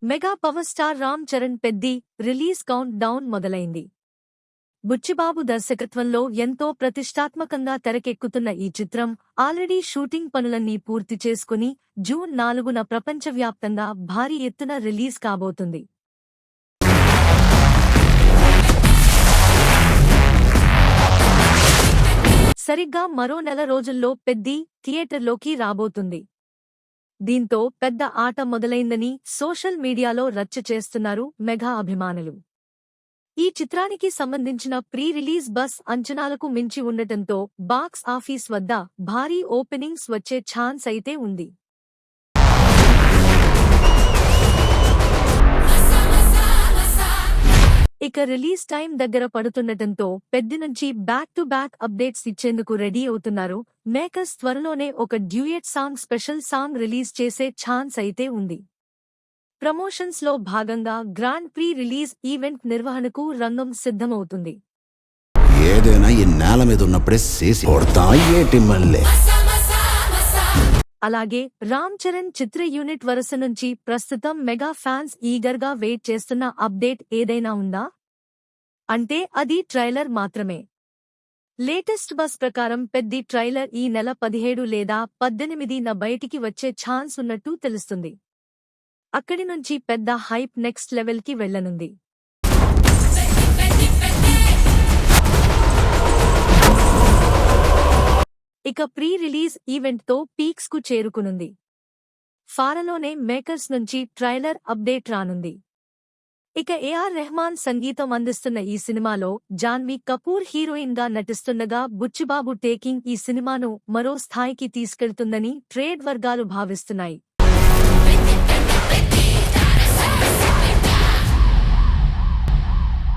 Mega power star Ram Charan Peddi release count down మొదలైంది. బుచ్చిబాబు దర్శకత్వంలో ఎంతో ప్రతిష్టాత్మకంగా తెరకెక్కుతున్న ఈ చిత్రం ఆల్రెడీ షూటింగ్ పనులన్నీ పూర్తి చేసుకుని జూన్ 4న ప్రపంచవ్యాప్తంగా భారీ ఎత్తున రిలీజ్ కాబోతుంది. సరిగ్గా మరో నెల రోజుల్లో పెద్ది థియేటర్లోకి రాబోతుంది. దీంతో పెద్ద ఆట మొదలైందని సోషల్ మీడియాలో రచ్చ చేస్తున్నారు మెగా అభిమానులు. ఈ చిత్రానికి సంబంధించిన ప్రీ రిలీజ్ బస్ అంచనాలకు మించి ఉండటంతో బాక్స్ ఆఫీస్ వద్ద భారీ ఓపెనింగ్స్ వచ్చే ఛాన్స్ అయితే ఉంది. ఇక రిలీజ్ టైం దగ్గర పడుతుండటంతో పెద్ది నుంచి బ్యాక్ టు బ్యాక్ అప్డేట్స్ ఇచ్చేందుకు రెడీ అవుతున్నారు మేకర్స్. త్వరలోనే ఒక duet song special song release చేసే ఛాన్స్ అయితే ఉంది. ప్రమోషన్స్ లో భాగంగా గ్రాండ్ ప్రీ రిలీజ్ ఈవెంట్ నిర్వహణకు రంగం సిద్ధమవుతుంది. ఏదైనా ఈ నేల మీద ఉన్నప్పుడే అలాగే రామ్ చరణ్ చిత్ర యూనిట్ వరుస నుంచి ప్రస్తుతం మెగా ఫ్యాన్స్ ఈగర్ గా వెయిట్ చేస్తున్న అప్డేట్ ఏదైనా ఉందా అంటే అది ట్రైలర్ మాత్రమే. లేటెస్ట్ బస్ ప్రకారం పెద్ది ట్రైలర్ ఈ నెల 17 లేదా 18న బయటికి వచ్చే ఛాన్స్ ఉన్నట్టు తెలుస్తుంది. అక్కడి నుంచి పెద్ద హైప్ నెక్స్ట్ లెవెల్ కి వెళ్లనుంది. ఇక ప్రీ రిలీజ్ ఈవెంట్ తో పీక్స్ కు చేరుకునుంది. ఫారలోనే మేకర్స్ నుంచి ట్రైలర్ అప్డేట్ రానుంది. ఇక ఏఆర్ రెహమాన్ సంగీతం అందిస్తున్న ఈ సినిమాలో జాన్వీ కపూర్ హీరోయిన్ గా నటిస్తుండగా బుచ్చిబాబు టేకింగ్ ఈ సినిమాను మరో స్థాయికి తీసుకెళ్తుందని ట్రేడ్ వర్గాలు భావిస్తున్నాయి.